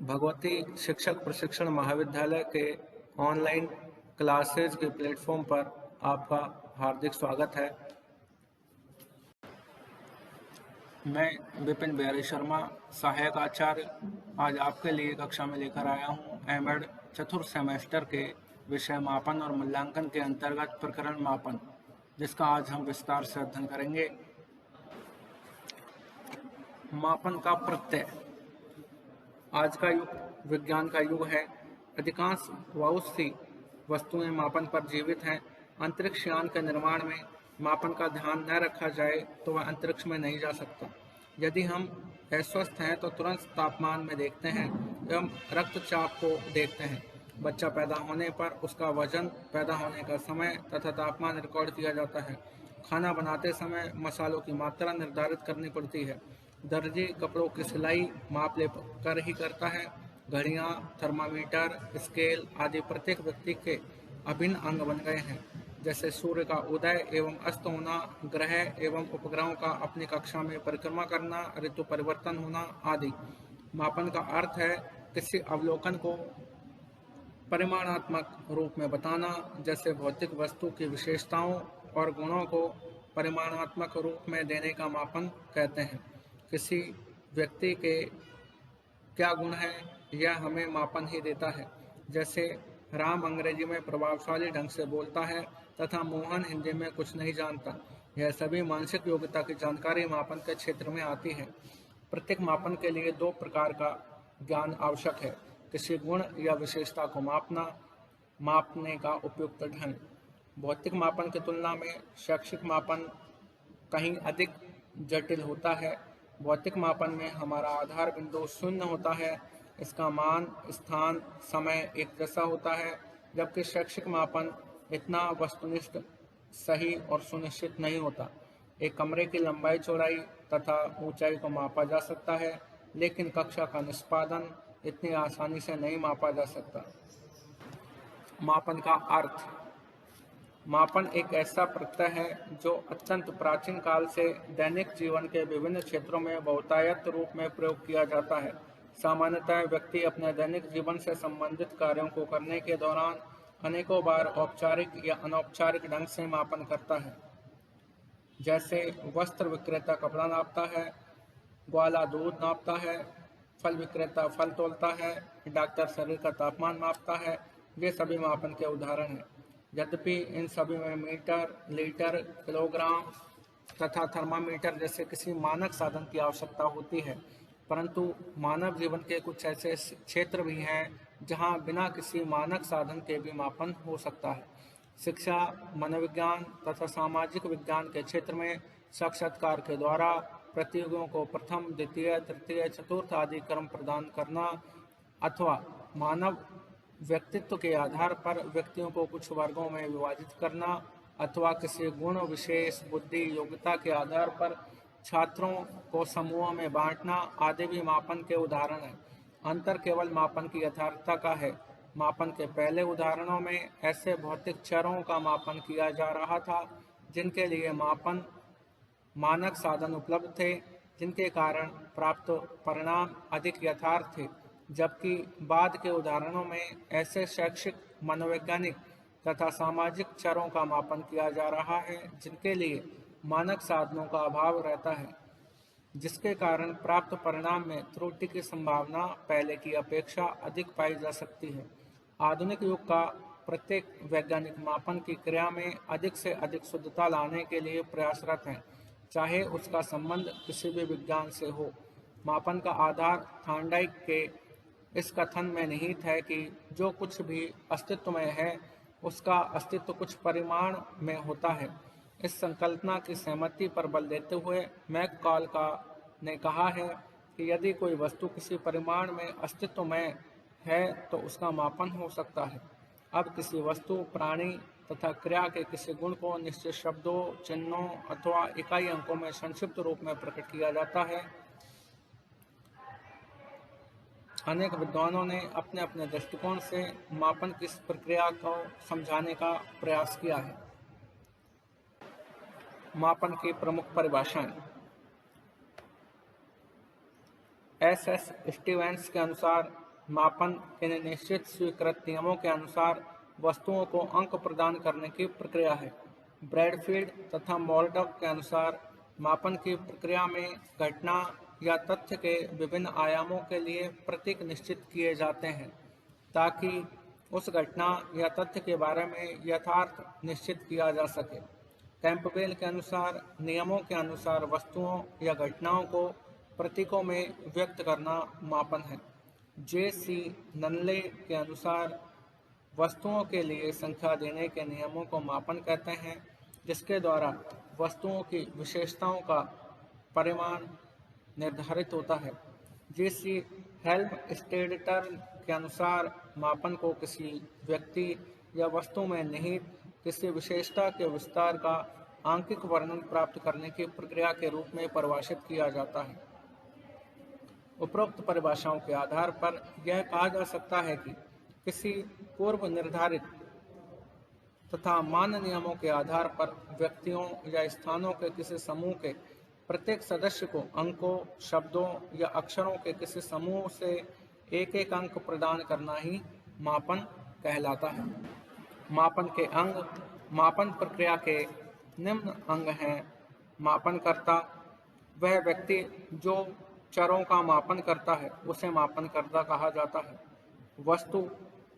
भगवती शिक्षक प्रशिक्षण महाविद्यालय के ऑनलाइन क्लासेज के प्लेटफॉर्म पर आपका हार्दिक स्वागत है। मैं विपिन बिहारी शर्मा, सहायक आचार्य, आज आपके लिए कक्षा में लेकर आया हूँ एमएड चतुर्थ सेमेस्टर के विषय मापन और मूल्यांकन के अंतर्गत प्रकरण मापन, जिसका आज हम विस्तार से अध्ययन करेंगे। मापन का प्रत्यय। आज का युग विज्ञान का युग है। अधिकांश बहुत सी वस्तुएं मापन पर जीवित हैं। अंतरिक्ष यान के निर्माण में मापन का ध्यान न रखा जाए तो वह अंतरिक्ष में नहीं जा सकता। यदि हम अस्वस्थ हैं तो तुरंत तापमान में देखते हैं एवं रक्तचाप को देखते हैं। बच्चा पैदा होने पर उसका वजन, पैदा होने का समय तथा तापमान रिकॉर्ड किया जाता है। खाना बनाते समय मसालों की मात्रा निर्धारित करनी पड़ती है। दर्जी कपड़ों की सिलाई माप ले कर ही करता है। घड़ियाँ, थर्मामीटर, स्केल आदि प्रत्येक व्यक्ति के अभिन्न अंग बन गए हैं। जैसे सूर्य का उदय एवं अस्त होना, ग्रह एवं उपग्रहों का अपनी कक्षा में परिक्रमा करना, ऋतु परिवर्तन होना आदि। मापन का अर्थ है किसी अवलोकन को परिमाणात्मक रूप में बताना। जैसे भौतिक वस्तु की विशेषताओं और गुणों को परिमाणात्मक रूप में देने का मापन कहते हैं। किसी व्यक्ति के क्या गुण है यह हमें मापन ही देता है। जैसे राम अंग्रेजी में प्रभावशाली ढंग से बोलता है तथा मोहन हिंदी में कुछ नहीं जानता। यह सभी मानसिक योग्यता की जानकारी मापन के क्षेत्र में आती है। प्रत्येक मापन के लिए दो प्रकार का ज्ञान आवश्यक है। किसी गुण या विशेषता को मापना, मापने का उपयुक्त ढंग। भौतिक मापन की तुलना में शैक्षिक मापन कहीं अधिक जटिल होता है। भौतिक मापन में हमारा आधार बिंदु शून्य होता है। इसका मान, स्थान, समय एक जैसा होता है, जबकि शैक्षिक मापन इतना वस्तुनिष्ठ, सही और सुनिश्चित नहीं होता। एक कमरे की लंबाई, चौड़ाई तथा ऊंचाई को मापा जा सकता है, लेकिन कक्षा का निष्पादन इतनी आसानी से नहीं मापा जा सकता। मापन का अर्थ। मापन एक ऐसा प्रत्यय है जो अत्यंत प्राचीन काल से दैनिक जीवन के विभिन्न क्षेत्रों में बहुतायत रूप में प्रयोग किया जाता है। सामान्यतः व्यक्ति अपने दैनिक जीवन से संबंधित कार्यों को करने के दौरान अनेकों बार औपचारिक या अनौपचारिक ढंग से मापन करता है। जैसे वस्त्र विक्रेता कपड़ा नापता है, ग्वाला दूध नापता है, फल विक्रेता फल तोलता है, डॉक्टर शरीर का तापमान मापता है। ये सभी मापन के उदाहरण हैं। यद्यपि इन सभी में मीटर, लीटर, किलोग्राम तथा थर्मामीटर जैसे किसी मानक साधन की आवश्यकता होती है, परंतु मानव जीवन के कुछ ऐसे क्षेत्र भी हैं जहां बिना किसी मानक साधन के भी मापन हो सकता है। शिक्षा, मनोविज्ञान तथा सामाजिक विज्ञान के क्षेत्र में साक्षात्कार के द्वारा प्रतियोगियों को प्रथम, द्वितीय, तृतीय, चतुर्थ आदि क्रम प्रदान करना अथवा मानव व्यक्तित्व के आधार पर व्यक्तियों को कुछ वर्गों में विभाजित करना अथवा किसी गुण, विशेष, बुद्धि, योग्यता के आधार पर छात्रों को समूहों में बांटना आदि भी मापन के उदाहरण हैं। अंतर केवल मापन की यथार्थता का है। मापन के पहले उदाहरणों में ऐसे भौतिक चरों का मापन किया जा रहा था जिनके लिए मापन मानक साधन उपलब्ध थे, जिनके कारण प्राप्त परिणाम अधिक यथार्थ थे। जबकि बाद के उदाहरणों में ऐसे शैक्षिक, मनोवैज्ञानिक तथा सामाजिक चरों का मापन किया जा रहा है जिनके लिए मानक साधनों का अभाव रहता है, जिसके कारण प्राप्त परिणाम में त्रुटि की संभावना पहले की अपेक्षा अधिक पाई जा सकती है। आधुनिक युग का प्रत्येक वैज्ञानिक मापन की क्रिया में अधिक से अधिक शुद्धता लाने के लिए प्रयासरत है, चाहे उसका संबंध किसी भी विज्ञान से हो। मापन का आधार थॉर्नडाइक के इस कथन में निहित है कि जो कुछ भी अस्तित्व में है उसका अस्तित्व कुछ परिमाण में होता है। इस संकल्पना की सहमति पर बल देते हुए मैककॉल ने कहा है कि यदि कोई वस्तु किसी परिमाण में अस्तित्व में है तो उसका मापन हो सकता है। अब किसी वस्तु, प्राणी तथा क्रिया के किसी गुण को निश्चित शब्दों, चिन्हों अथवा इकाई अंकों में संक्षिप्त रूप में प्रकट किया जाता है। अनेक विद्वानों ने अपने अपने दृष्टिकोण से मापन की इस प्रक्रिया को समझाने का प्रयास किया है। मापन की प्रमुख परिभाषाएं। एस.एस. स्टीवेंस के अनुसार मापन के निश्चित स्वीकृत नियमों के अनुसार वस्तुओं को अंक प्रदान करने की प्रक्रिया है। ब्रैडफील्ड तथा मोरडॉक के अनुसार मापन की प्रक्रिया में घटना या तथ्य के विभिन्न आयामों के लिए प्रतीक निश्चित किए जाते हैं ताकि उस घटना या तथ्य के बारे में यथार्थ निश्चित किया जा सके। कैंपबेल के अनुसार नियमों के अनुसार वस्तुओं या घटनाओं को प्रतीकों में व्यक्त करना मापन है। जे.सी. ननले के अनुसार वस्तुओं के लिए संख्या देने के नियमों को मापन कहते हैं, जिसके द्वारा वस्तुओं की विशेषताओं का परिमाण निर्धारित होता है। जे.सी. हेल्मस्टेडटर के अनुसार मापन को किसी व्यक्ति या वस्तु में निहित किसी विशेषता के विस्तार का आंकिक वर्णन प्राप्त करने की प्रक्रिया के रूप में परिभाषित किया जाता है। उपरोक्त परिभाषाओं के आधार पर यह कहा जा सकता है कि किसी पूर्व निर्धारित तथा मान्य नियमों के आधार पर व्यक्तियों या स्थानों के किसी समूह के प्रत्येक सदस्य को अंकों, शब्दों या अक्षरों के किसी समूह से एक एक अंक प्रदान करना ही मापन कहलाता है। मापन के अंग मापन प्रक्रिया के निम्न अंग हैं। मापनकर्ता, वह व्यक्ति जो चरों का मापन करता है उसे मापनकर्ता कहा जाता है। वस्तु,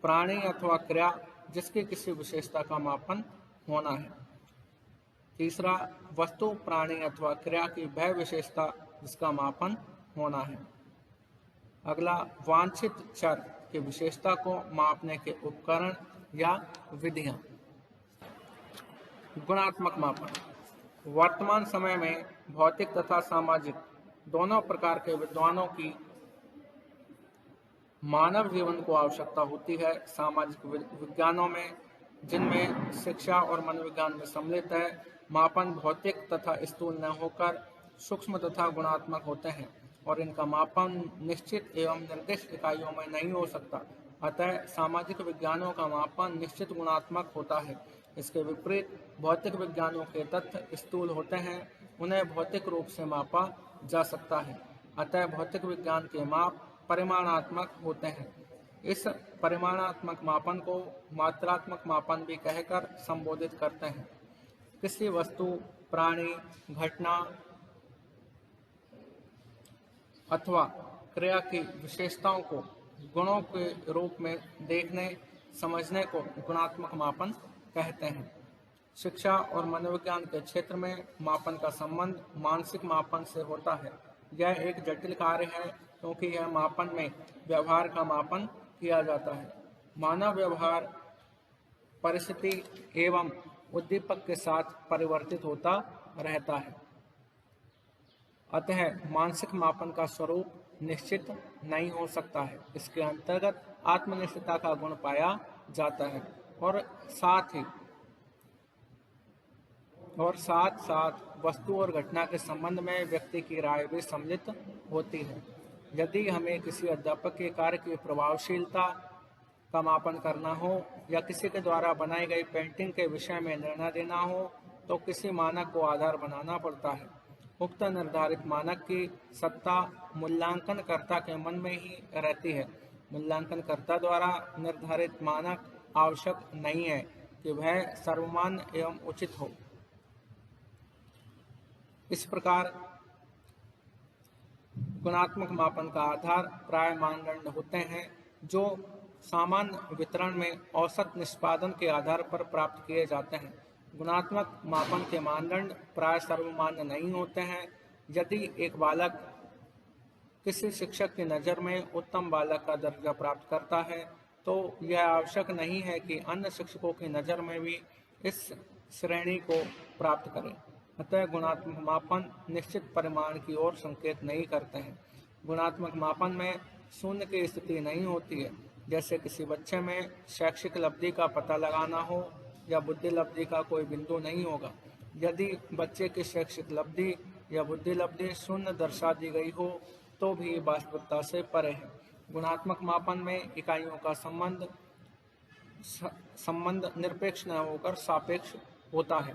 प्राणी अथवा क्रिया जिसकी किसी विशेषता का मापन होना है। तीसरा, वस्तु, प्राणी अथवा क्रिया की वह विशेषता जिसका मापन होना है। अगला, वांछित चर की विशेषता को मापने के उपकरण या विधियां। गुणात्मक मापन। वर्तमान समय में भौतिक तथा सामाजिक दोनों प्रकार के विद्वानों की मानव जीवन को आवश्यकता होती है। सामाजिक विज्ञानों में, जिनमें शिक्षा और मनोविज्ञान में सम्मिलित है, मापन भौतिक तथा स्थूल न होकर सूक्ष्म तथा गुणात्मक होते हैं और इनका मापन निश्चित एवं निर्दिष्ट इकाइयों में नहीं हो सकता। अतः सामाजिक विज्ञानों का मापन निश्चित गुणात्मक होता है। इसके विपरीत भौतिक विज्ञानों के तथ्य स्थूल होते हैं, उन्हें भौतिक रूप से मापा जा सकता है। अतः भौतिक विज्ञान के माप परिमाणात्मक होते हैं। इस परिमाणात्मक मापन को मात्रात्मक मापन भी कहकर संबोधित करते हैं। किसी वस्तु, प्राणी, घटना अथवा क्रिया की विशेषताओं को गुणों के रूप में देखने समझने को गुणात्मक मापन कहते हैं। शिक्षा और मनोविज्ञान के क्षेत्र में मापन का संबंध मानसिक मापन से होता है। यह एक जटिल कार्य है क्योंकि यह मापन में व्यवहार का मापन किया जाता है। मानव व्यवहार परिस्थिति एवं उद्दीपक के साथ परिवर्तित होता रहता है। अतः मानसिक मापन का स्वरूप निश्चित नहीं हो सकता है। इसके अंतर्गत आत्मनिष्ठता का गुण पाया जाता है और साथ साथ वस्तु और घटना के संबंध में व्यक्ति की राय भी सम्मिलित होती है। यदि हमें किसी अध्यापक के कार्य की प्रभावशीलता का मापन करना हो या किसी के द्वारा बनाई गई पेंटिंग के विषय में निर्णय देना हो तो किसी मानक को आधार बनाना पड़ता है। उक्त निर्धारित मानक की सत्ता मूल्यांकनकर्ता के मन में ही रहती है। मूल्यांकनकर्ता द्वारा निर्धारित मानक आवश्यक नहीं है कि वह सर्वमान्य एवं उचित हो। इस प्रकार गुणात्मक मापन का आधार प्राय मानदंड होते हैं जो सामान्य वितरण में औसत निष्पादन के आधार पर प्राप्त किए जाते हैं। गुणात्मक मापन के मानदंड प्राय सर्वमान्य नहीं होते हैं। यदि एक बालक किसी शिक्षक की नज़र में उत्तम बालक का दर्जा प्राप्त करता है तो यह आवश्यक नहीं है कि अन्य शिक्षकों की नज़र में भी इस श्रेणी को प्राप्त करें। अतः गुणात्मक मापन निश्चित परिमाण की ओर संकेत नहीं करते हैं। गुणात्मक मापन में शून्य की स्थिति नहीं होती है। जैसे किसी बच्चे में शैक्षिक लब्धि का पता लगाना हो या बुद्धि लब्धि का कोई बिंदु नहीं होगा। यदि बच्चे की शैक्षिक लब्धि या बुद्धि लब्धि शून्य दर्शा दी गई हो तो भी वास्तविकता से परे है। गुणात्मक मापन में इकाइयों का संबंध निरपेक्ष न होकर सापेक्ष होता है।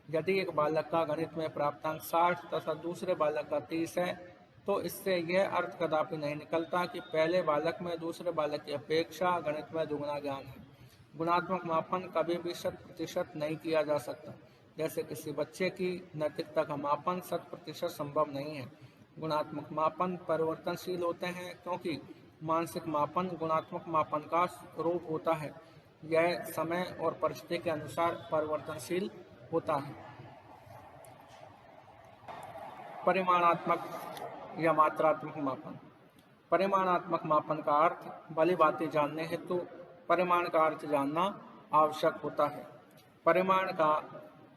यदि एक बालक का गणित में प्राप्तांक 60 तथा दूसरे बालक का 30 है तो इससे यह अर्थ कदापि नहीं निकलता कि पहले बालक में दूसरे बालक की अपेक्षा गणित में दुगना ज्ञान है। गुणात्मक मापन कभी भी 100% नहीं किया जा सकता। जैसे किसी बच्चे की नैतिकता का मापन 100% संभव नहीं है। गुणात्मक मापन परिवर्तनशील होते हैं, क्योंकि मानसिक मापन गुणात्मक मापन का रूप होता है। यह समय और परिस्थिति के अनुसार परिवर्तनशील होता है। परिमाणात्मक या मात्रात्मक मापन। परिमाणात्मक मापन का अर्थ भली भांति जानने हेतु परिमाण का अर्थ जानना आवश्यक होता है। परिमाण का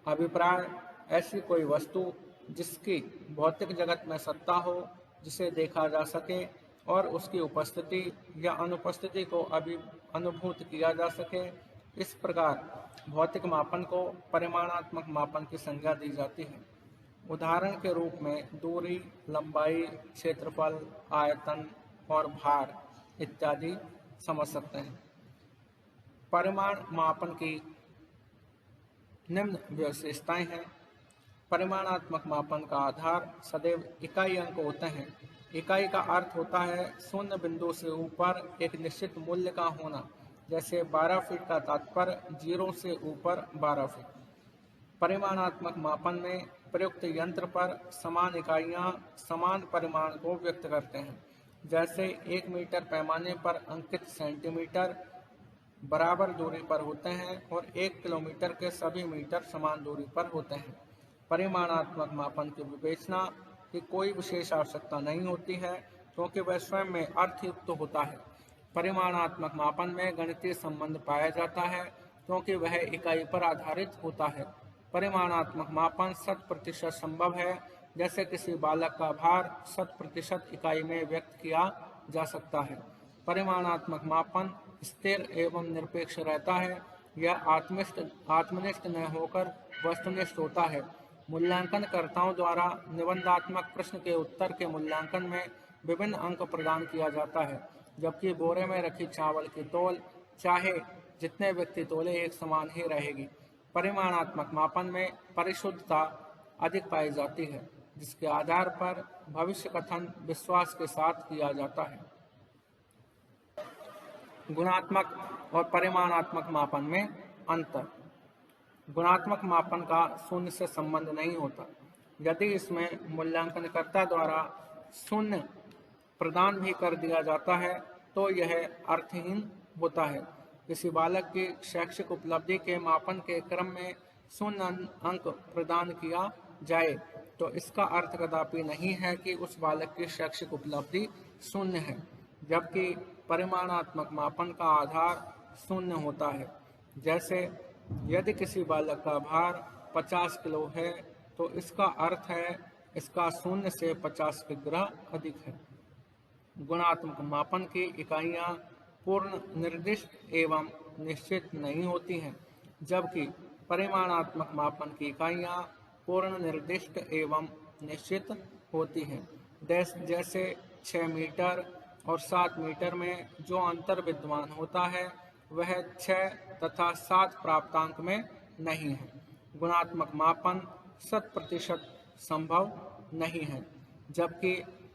अभिप्राय ऐसी कोई वस्तु जिसकी भौतिक जगत में सत्ता हो, जिसे देखा जा सके और उसकी उपस्थिति या अनुपस्थिति को अनुभूत किया जा सके। इस प्रकार भौतिक मापन को परिमाणात्मक मापन की संज्ञा दी जाती है। उदाहरण के रूप में दूरी, लंबाई, क्षेत्रफल, आयतन और भार इत्यादि समझ सकते हैं। परिमाण मापन की निम्न विशेषताएं हैं। परिमाणात्मक मापन का आधार सदैव इकाई अंक होते हैं। इकाई का अर्थ होता है शून्य बिंदु से ऊपर एक निश्चित मूल्य का होना। जैसे 12 फीट का तात्पर्य 0 से ऊपर 12 फीट। परिमाणात्मक मापन में प्रयुक्त यंत्र पर समान इकाइयां समान परिमाण को व्यक्त करते हैं। जैसे 1 मीटर पैमाने पर अंकित सेंटीमीटर बराबर दूरी पर होते हैं और 1 किलोमीटर के सभी मीटर समान दूरी पर होते हैं। परिमाणात्मक मापन की विवेचना की कोई विशेष आवश्यकता नहीं होती है, क्योंकि वह स्वयं में अर्थयुक्त होता है। परिमाणात्मक मापन में गणितीय संबंध पाया जाता है, क्योंकि वह इकाई पर आधारित होता है। परिमाणात्मक मापन 100% संभव है। जैसे किसी बालक का भार 100% इकाई में व्यक्त किया जा सकता है। परिमाणात्मक मापन स्थिर एवं निरपेक्ष रहता है। यह आत्मनिष्ठ न होकर वस्तुनिष्ठ होता है। मूल्यांकनकर्ताओं द्वारा निबंधात्मक प्रश्न के उत्तर के मूल्यांकन में विभिन्न अंक प्रदान किया जाता है, जबकि बोरे में रखी चावल की तौल चाहे जितने व्यक्ति तोले एक समान ही रहेगी। परिमाणात्मक मापन में परिशुद्धता अधिक पाई जाती है, जिसके आधार पर भविष्य कथन विश्वास के साथ किया जाता है। गुणात्मक और परिमाणात्मक मापन में अंतर। गुणात्मक मापन का शून्य से संबंध नहीं होता। यदि इसमें मूल्यांकनकर्ता द्वारा शून्य प्रदान भी कर दिया जाता है तो यह अर्थहीन होता है। किसी बालक की शैक्षिक उपलब्धि के मापन के क्रम में शून्य अंक प्रदान किया जाए तो इसका अर्थ कदापि नहीं है कि उस बालक की शैक्षिक उपलब्धि शून्य है, जबकि परिमाणात्मक मापन का आधार शून्य होता है। जैसे यदि किसी बालक का भार 50 किलो है तो इसका अर्थ है इसका शून्य से 50 किग्रा अधिक है। गुणात्मक मापन की इकाइयां पूर्ण निर्दिष्ट एवं निश्चित नहीं होती हैं, जबकि परिमाणात्मक मापन की इकाइयां पूर्ण निर्दिष्ट एवं निश्चित होती हैं। जैसे 6 मीटर और 7 मीटर में जो अंतर विद्यमान होता है वह 6 तथा 7 प्राप्तांक में नहीं है। गुणात्मक मापन 100% संभव नहीं है, जबकि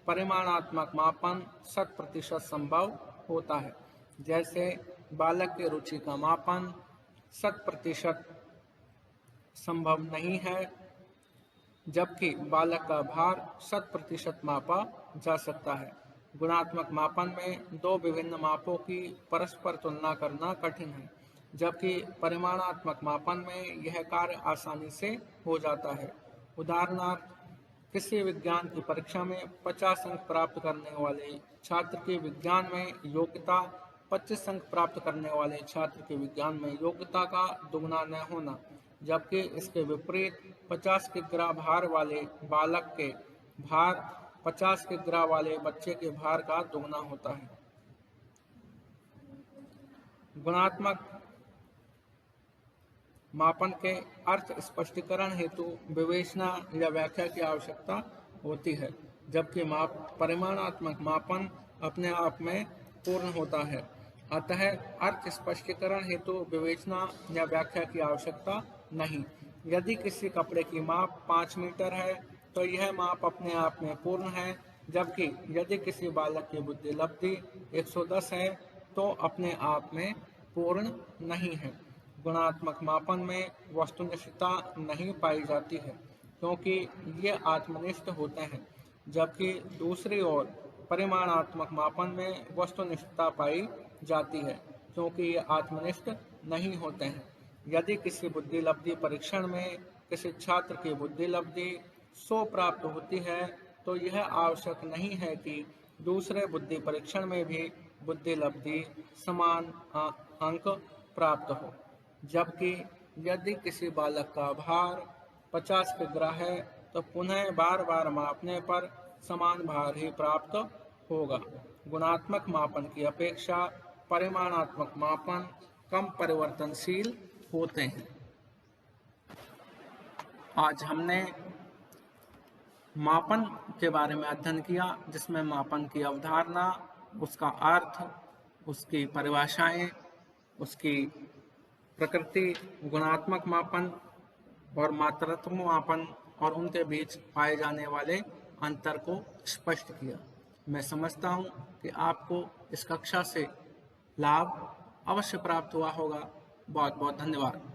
परिमाणात्मक मापन 100% संभव होता है। जैसे बालक की रुचि का मापन 100% संभव नहीं है, जबकि बालक का भार 100% मापा जा सकता है। गुणात्मक मापन में दो विभिन्न मापों की परस्पर तुलना करना कठिन है, जबकि परिमाणात्मक मापन में यह कार्य आसानी से हो जाता है। उदाहरणार्थ, किसी विज्ञान की परीक्षा में 50 अंक प्राप्त करने वाले छात्र की विज्ञान में योग्यता 25 अंक प्राप्त करने वाले छात्र की विज्ञान में योग्यता का दुगना न होना, जबकि इसके विपरीत 50 किग्रा भार वाले बालक के भार 50 किग्रा वाले बच्चे के भार का दुगना होता है। गुणात्मक मापन के अर्थ स्पष्टीकरण हेतु विवेचना या व्याख्या की आवश्यकता होती है, जबकि परिमाणात्मक मापन अपने आप में पूर्ण होता है। अतः अर्थ स्पष्टीकरण हेतु विवेचना या व्याख्या की आवश्यकता नहीं। यदि किसी कपड़े की माप 5 मीटर है तो यह माप अपने आप में पूर्ण है, जबकि यदि किसी बालक की बुद्धि लब्धि 110 है तो अपने आप में पूर्ण नहीं है। गुणात्मक मापन में वस्तुनिष्ठता नहीं पाई जाती है क्योंकि ये आत्मनिष्ठ होते हैं, जबकि दूसरी ओर परिमाणात्मक मापन में वस्तुनिष्ठता पाई जाती है क्योंकि ये आत्मनिष्ठ नहीं होते हैं। यदि किसी बुद्धि लब्धि परीक्षण में किसी छात्र की बुद्धि लब्धि 100 प्राप्त होती है तो यह आवश्यक नहीं है कि दूसरे बुद्धि परीक्षण में भी बुद्धि लब्धि समान अंक प्राप्त हो। जबकि यदि किसी बालक का भार 50 किग्रा है तो पुनः बार बार मापने पर समान भार ही प्राप्त होगा। गुणात्मक मापन की अपेक्षा परिमाणात्मक मापन कम परिवर्तनशील होते हैं। आज हमने मापन के बारे में अध्ययन किया, जिसमें मापन की अवधारणा, उसका अर्थ, उसकी परिभाषाएं, उसकी प्रकृति, गुणात्मक मापन और मात्रात्मक मापन और उनके बीच पाए जाने वाले अंतर को स्पष्ट किया। मैं समझता हूँ कि आपको इस कक्षा से लाभ अवश्य प्राप्त हुआ होगा। बहुत बहुत धन्यवाद।